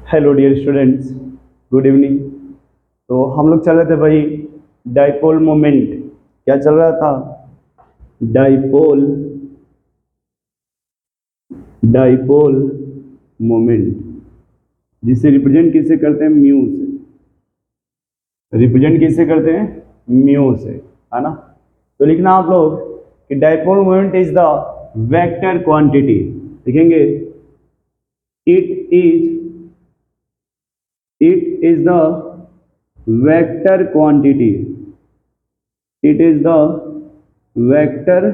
Hello dear students, good evening. तो हम लोग चल रहे थे भाई डाइपोल मोमेंट। क्या चल रहा था? डाइपोल डाइपोल मोमेंट, जिसे रिप्रेजेंट किससे करते हैं? म्यू से। रिप्रेजेंट किससे करते हैं? म्यू से, है ना। तो लिखना आप लोग कि dipole moment is the vector quantity. लिखेंगे it is the vector quantity. It is the vector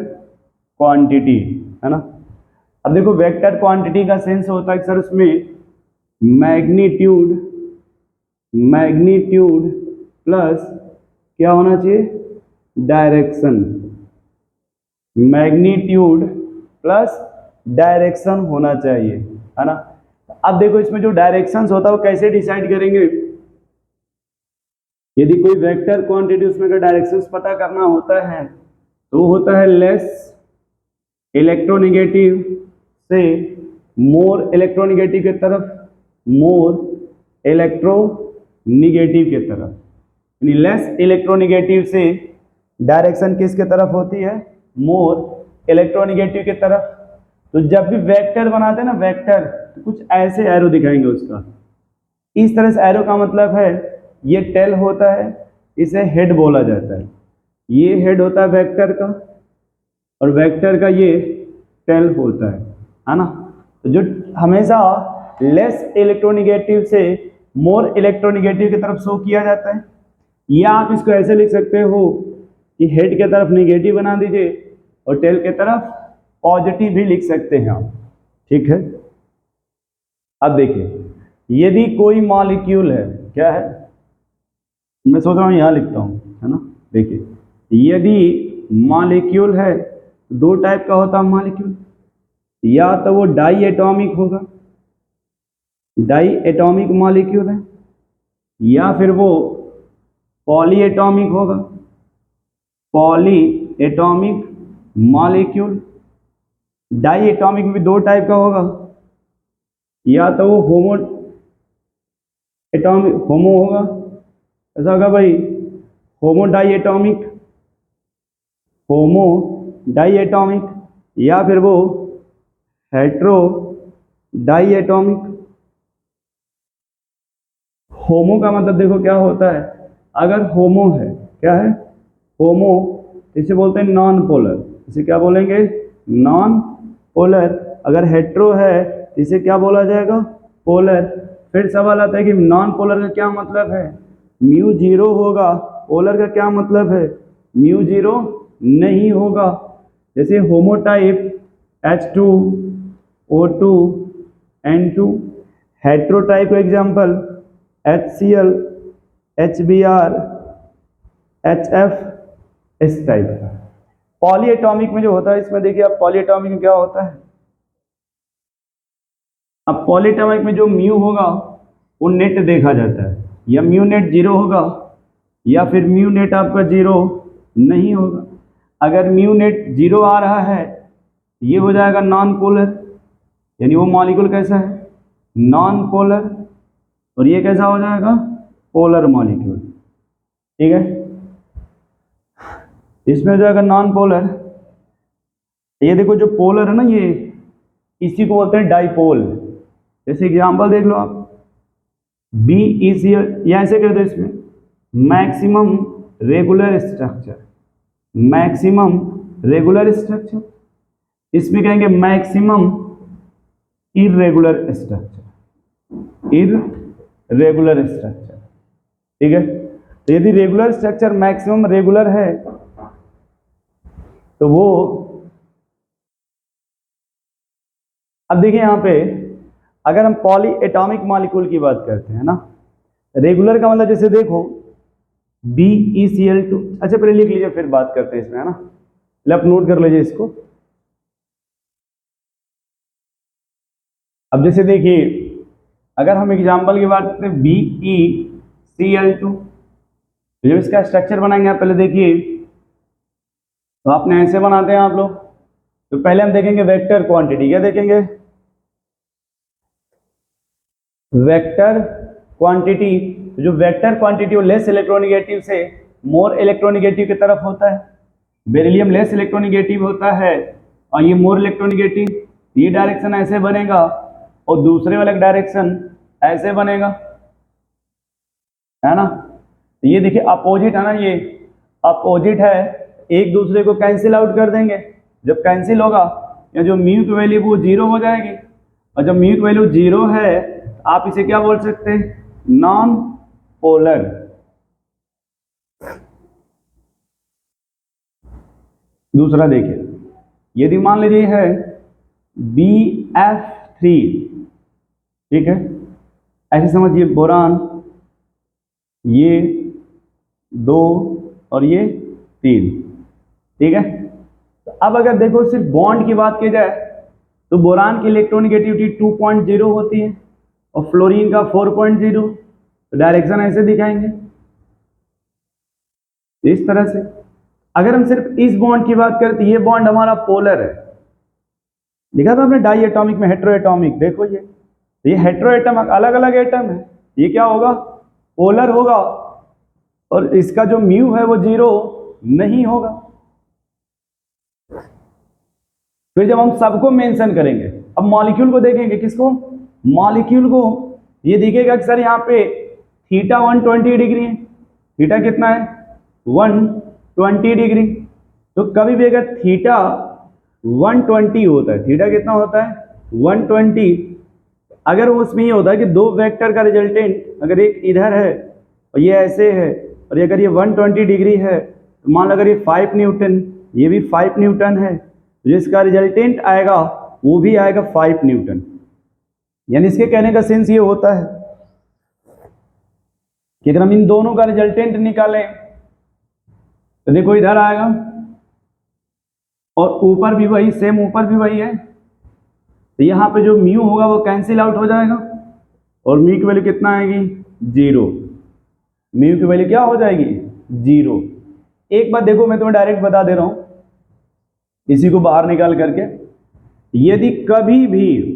quantity, है ना। अब देखो वेक्टर क्वांटिटी का सेंस होता है कि सर उसमें मैग्नीट्यूड मैग्नीट्यूड प्लस क्या होना चाहिए? डायरेक्शन। मैग्नीट्यूड प्लस डायरेक्शन होना चाहिए, है ना। अब देखो इसमें जो डायरेक्शंस होता है वो कैसे डिसाइड करेंगे? यदि कोई वेक्टर क्वांटिटी उसमें का डायरेक्शंस पता करना होता है तो वो होता है लेस इलेक्ट्रोनेगेटिव से मोर इलेक्ट्रोनेगेटिव की तरफ, मोर इलेक्ट्रोनेगेटिव की तरफ। यानी लेस इलेक्ट्रोनेगेटिव से डायरेक्शन किसके तरफ होती है? मोर इलेक्ट्रोनेगेटिव की तरफ। तो जब भी वेक्टर बनाते हैं ना वेक्टर, तो कुछ ऐसे एरो दिखाएंगे उसका। इस तरह से एरो का मतलब है ये टेल होता है, इसे हेड बोला जाता है। ये हेड होता है वेक्टर का और वेक्टर का ये टेल होता है ना। तो जो हमेशा लेस इलेक्ट्रोनेगेटिव से मोर इलेक्ट्रोनेगेटिव की तरफ शो किया जाता है। या आप इसको ऐसे लिख सकते हो कि हेड के तरफ नेगेटिव बना दीजिए और टेल के तरफ पॉजिटिव भी लिख सकते हैं आप, ठीक है। अब देखिए यदि कोई मॉलिक्यूल है, क्या है, मैं सोच रहा हूँ यहाँ लिखता हूँ, है ना। देखिए यदि मॉलिक्यूल है, दो टाइप का होता है मॉलिक्यूल। या तो वो डाई एटॉमिक होगा, डाई एटॉमिक मॉलिक्यूल है, या फिर वो पॉली एटॉमिक होगा, polyatomic molecule. Diatomic भी दो टाइप का होगा, या तो वो होमो एटॉमिक होमो होगा, ऐसा होगा भाई, होमो डाई एटॉमिक, होमो डाई एटॉमिक, या फिर वो हेट्रो डाई एटॉमिक। होमो का मतलब देखो क्या होता है, अगर होमो है, क्या है? होमो, इसे बोलते हैं नॉन पोलर। इसे क्या बोलेंगे? Non polar. अगर हेट्रो है इसे क्या बोला जाएगा? पोलर। फिर सवाल आता है कि नॉन पोलर का क्या मतलब है? म्यू जीरो होगा। पोलर का क्या मतलब है? म्यू जीरो नहीं होगा। जैसे homotype H2O2 N2, heterotype example HCl HBr HF, इस टाइप का। पॉली एटॉमिक में जो होता है, इसमें देखिए आप पॉली एटॉमिक में क्या होता है। अब पॉली एटॉमिक में जो म्यू होगा वो नेट देखा जाता है, या म्यू नेट जीरो होगा या फिर म्यू नेट आपका जीरो नहीं होगा। अगर म्यू नेट जीरो आ रहा है ये हो जाएगा नॉन पोलर, यानी वो मॉलिक्यूल कैसा है? Non polar. और ये कैसा हो जाएगा? पोलर मॉलिक्यूल, ठीक है। इसमें हो जाएगा नॉन पोलर। ये देखो जो पोलर है ना, ये इसी को बोलते हैं डाइपोल। जैसे एग्जांपल देख लो आप, बी इज या ऐसे कर दो इसमें maximum regular structure, maximum regular structure. इसमें कहेंगे maximum irregular structure, irregular structure, ठीक है। तो यदि रेगुलर स्ट्रक्चर मैक्सिमम रेगुलर है तो वो, अब देखिए यहाँ पे अगर हम पॉली एटॉमिक मॉलिक्यूल की बात करते हैं ना, रेगुलर का मतलब जैसे देखो BeCl2, अच्छा पहले लिख लीजिए फिर बात करते हैं इसमें, है ना। पहले आप नोट कर लीजिए इसको। अब जैसे देखिए अगर हम एग्जांपल की बात करते हैं BeCl2, तो जब इसका स्ट्रक्चर बनाएंगे आप पहले देखिए, तो आपने ऐसे बनाते हैं आप लोग। तो पहले हम देखेंगे वेक्टर क्वांटिटी, क्या देखेंगे? वेक्टर क्वांटिटी, जो वेक्टर क्वांटिटी वो लेस इलेक्ट्रोनिगेटिव से मोर इलेक्ट्रोनिगेटिव की तरफ होता है। बेरिलियम लेस इलेक्ट्रोनिगेटिव होता है और ये मोर इलेक्ट्रोनिगेटिव। ये डायरेक्शन ऐसे बनेगा और दूसरे वाला डायरेक्शन ऐसे बनेगा, है ना। तो ये देखिए अपोजिट है ना, ये अपोजिट है, एक दूसरे को कैंसिल आउट कर देंगे। जब कैंसिल होगा या जो म्यू की वैल्यू वो जीरो हो जाएगी, और जब म्यू की वैल्यू जीरो है आप इसे क्या बोल सकते हैं, नॉन पोलर। दूसरा देखिए, यदि मान लीजिए है BF3, ठीक है, ऐसे समझिए बोरान ये 2 और ये 3, ठीक है। तो अब अगर देखो सिर्फ बॉन्ड की बात की जाए तो बोरान की इलेक्ट्रोनिगेटिविटी 2.0 होती है और फ्लोरीन का 4.0। तो डायरेक्शन ऐसे दिखाएंगे इस तरह से। अगर हम सिर्फ इस बॉन्ड की बात करें तो ये बॉन्ड हमारा पोलर है। लिखा था आपने डाई एटॉमिक में हेट्रो एटॉमिक, देखो ये हेट्रो एटम अलग अलग एटम है, ये क्या होगा, पोलर होगा, और इसका जो म्यू है वो जीरो नहीं होगा। फिर जब हम सबको मेंशन करेंगे, अब मॉलिक्यूल को देखेंगे, किसको, मॉलिक्यूल को, ये दिखेगा कि सर यहाँ पे थीटा 120 डिग्री है। थीटा कितना है, 120 डिग्री। तो कभी भी अगर थीटा 120 होता है, थीटा कितना होता है 120, अगर उसमें ये होता है कि दो वेक्टर का रिजल्टेंट अगर एक इधर है और ये ऐसे है, और अगर ये 120 डिग्री है, तो मान लो अगर ये 5 न्यूटन, ये भी 5 न्यूटन है, तो जिसका रिजल्टेंट आएगा वो भी आएगा 5 न्यूटन। यानी इसके कहने का सेंस ये होता है कि अगर हम इन दोनों का रिजल्टेंट निकालें तो देखो इधर आएगा और ऊपर भी वही, सेम ऊपर भी वही है, तो यहाँ पे जो म्यू होगा वो कैंसिल आउट हो जाएगा और म्यू की वैल्यू कितना आएगी, जीरो। म्यू की वैल्यू क्या हो जाएगी, जीरो। एक बात देखो, मैं तुम्हें डायरेक्ट बता दे रहा हूं इसी को बाहर निकाल करके, यदि कभी भी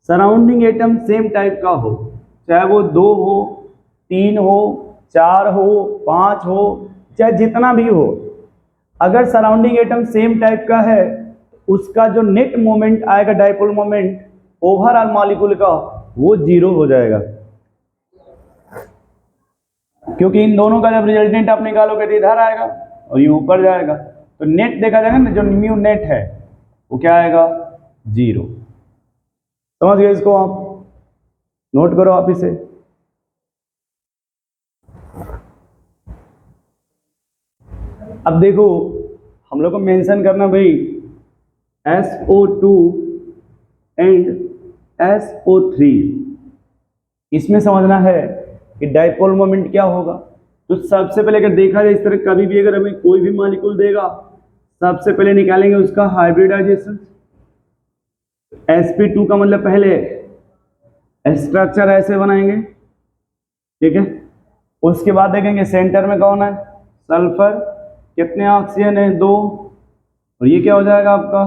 सराउंडिंग एटम सेम टाइप का हो, चाहे वो 2 हो, 3 हो, 4 हो, 5 हो, चाहे जितना भी हो, अगर सराउंडिंग एटम सेम टाइप का है, उसका जो नेट मोमेंट आएगा, डाइपोल मोमेंट ओवरऑल मॉलिक्यूल का, वो जीरो हो जाएगा। क्योंकि इन दोनों का जब रिजल्टेंट आप निकालोगे तो इधर आएगा और ये ऊपर जाएगा, तो नेट देखा जाएगा ना, जो म्यू नेट है वो क्या आएगा, जीरो। समझ गए इसको, आप नोट करो आप इसे। अब देखो हम लोग को मेंशन करना भाई SO2 एंड SO3, इसमें समझना है कि डाइपोल मोमेंट क्या होगा। तो सबसे पहले अगर देखा जाए इस तरह, कभी भी अगर हमें कोई भी मॉलिक्यूल देगा, सबसे पहले निकालेंगे उसका हाइब्रिडाइजेशन। sp2 का मतलब पहले स्ट्रक्चर ऐसे बनाएंगे, ठीक है। उसके बाद देखेंगे सेंटर में कौन है, सल्फर, कितने ऑक्सीजन है, 2, और ये क्या हो जाएगा आपका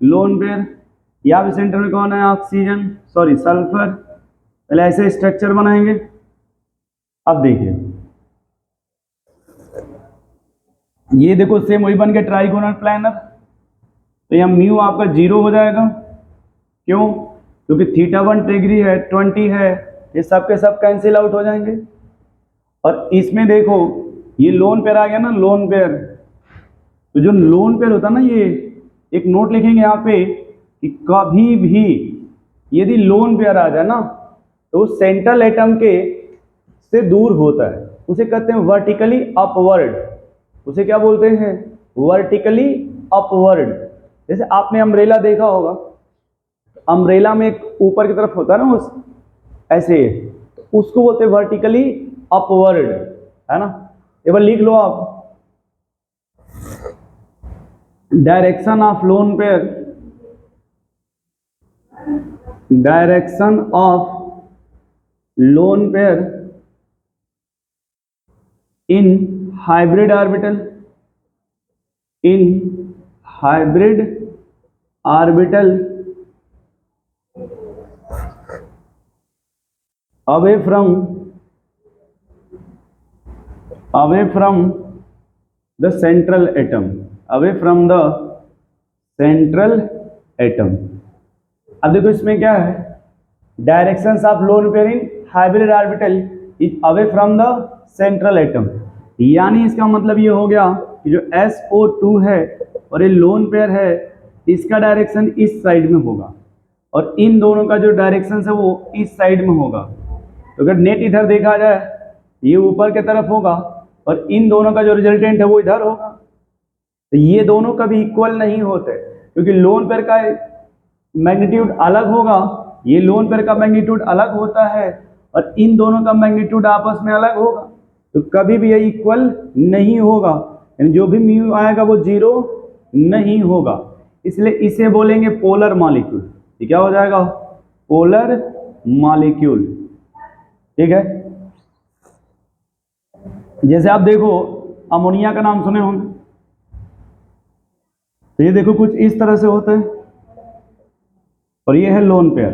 लोन पेयर। यहाँ भी सेंटर में कौन है, ऑक्सीजन, सॉरी सल्फर। पहले ऐसे स्ट्रक्चर बनाएंगे। अब देखिए ये देखो सेम वही बन गया ट्राइगोनल प्लानर, तो यहाँ म्यू आपका जीरो हो जाएगा। क्यों, क्योंकि थीटा 1 डिग्री है, 20 है, ये सब के सब कैंसिल आउट हो जाएंगे। और इसमें देखो ये लोन पेयर आ गया ना, लोन पेयर, तो जो लोन पेयर होता है ना, ये एक नोट लिखेंगे यहाँ पे कि कभी भी यदि लोन पेयर आ जाए ना, तो सेंट्रल एटम के से दूर होता है, उसे कहते हैं वर्टिकली अपवर्ड। उसे क्या बोलते हैं, वर्टिकली अपवर्ड। जैसे आपने अम्ब्रेला देखा होगा, अम्ब्रेला में एक ऊपर की तरफ होता है ना, उस ऐसे, तो उसको बोलते हैं वर्टिकली अपवर्ड, है ना। एक बार लिख लो आप, direction of lone pair, direction of lone pair in hybrid orbital, in hybrid orbital away from the central atom, away from the central atom. अब देखो इसमें क्या है, directions of lone pair in hybrid orbital is away from the central atom, यानी इसका मतलब ये हो गया कि जो SO2 है और ये लोन पेयर है, इसका डायरेक्शन इस साइड में होगा और इन दोनों का जो डायरेक्शन है वो इस साइड में होगा। तो अगर नेट इधर देखा जाए ये ऊपर की तरफ होगा और इन दोनों का जो रिजल्टेंट है वो इधर होगा। तो ये दोनों कभी इक्वल नहीं होते, क्योंकि लोन पेयर का मैग्नीट्यूड अलग होगा, ये लोन पेयर का मैग्नीट्यूड अलग होता है और इन दोनों का मैग्नीट्यूड आपस में अलग होगा, तो कभी भी ये इक्वल नहीं होगा, यानी जो भी म्यू आएगा वो जीरो नहीं होगा। इसलिए इसे बोलेंगे पोलर मॉलिक्यूल। ये क्या हो जाएगा, पोलर मॉलिक्यूल। ठीक है, जैसे आप देखो अमोनिया का नाम सुने होंगे, तो ये देखो कुछ इस तरह से होता है और ये है लोन पेयर।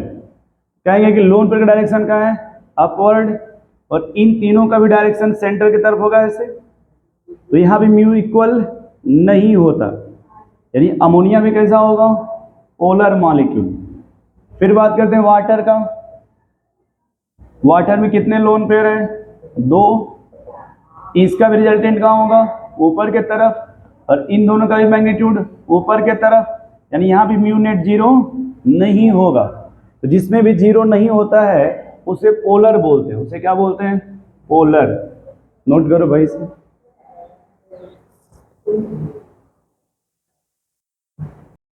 कहेंगे कि लोन पेयर का डायरेक्शन क्या है, अपवर्ड, और इन तीनों का भी डायरेक्शन सेंटर की तरफ होगा ऐसे, तो यहाँ भी म्यू इक्वल नहीं होता, यानी अमोनिया में कैसा होगा, पोलर मॉलिक्यूल। फिर बात करते हैं वाटर का। वाटर में कितने लोन पेयर है, 2, इसका भी रिजल्टेंट कहाँ होगा, ऊपर के तरफ, और इन दोनों का भी मैग्नीट्यूड ऊपर के तरफ, यानी यहाँ भी म्यू नेट जीरो नहीं होगा। तो जिसमें भी जीरो नहीं होता है उसे पोलर बोलते हैं। उसे क्या बोलते हैं, पोलर। नोट करो भाई से।